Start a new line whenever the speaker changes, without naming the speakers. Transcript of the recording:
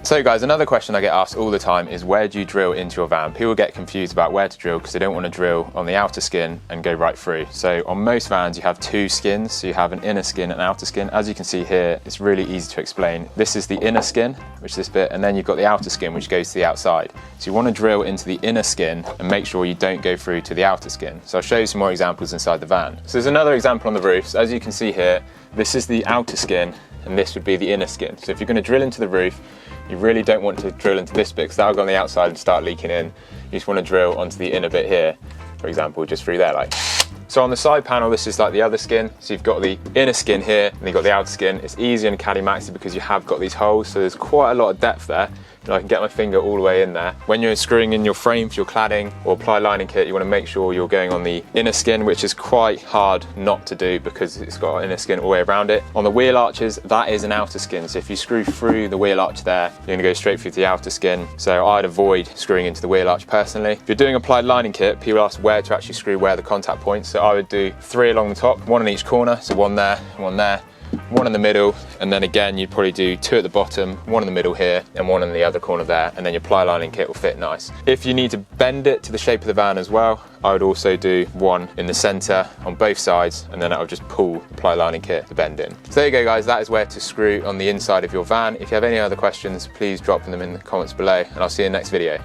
So guys, another question I get asked all the time is where do you drill into your van? People get confused about where to drill because they don't want to drill on the outer skin and go right through. So on most vans you have two skins, so you have an inner skin and outer skin. As you can see here, it's really easy to explain. This is the inner skin, which is this bit, and then you've got the outer skin which goes to the outside. So you want to drill into the inner skin and make sure you don't go through to the outer skin. So I'll show you some more examples inside the van. So there's another example on the roof. So as you can see here, this is the outer skin and this would be the inner skin. So if you're going to drill into the roof, you really don't want to drill into this bit because that'll go on the outside and start leaking in. You just want to drill onto the inner bit here, for example, just through there like. So on the side panel, this is like the other skin. So you've got the inner skin here and you've got the outer skin. It's easier in Caddy Maxi because you have got these holes, so there's quite a lot of depth there. And I can get my finger all the way in there. When you're screwing in your frame for your cladding or ply lining kit, you want to make sure you're going on the inner skin, which is quite hard not to do because it's got inner skin all the way around it. On the wheel arches, that is an outer skin. So if you screw through the wheel arch there, you're going to go straight through to the outer skin. So I'd avoid screwing into the wheel arch personally. If you're doing a ply lining kit, people ask where to actually screw where the contact points. So I would do 3 along the top, 1 in each corner. So 1 there, 1 there, 1 in the middle, and then again you'd probably do 2 at the bottom, 1 in the middle here, and 1 in the other corner there, and then your ply lining kit will fit nice. If you need to bend it to the shape of the van as well, I would also do 1 in the centre on both sides, and then I would just pull the ply lining kit to bend in. So there you go guys, that is where to screw on the inside of your van. If you have any other questions, please drop them in the comments below, and I'll see you in the next video.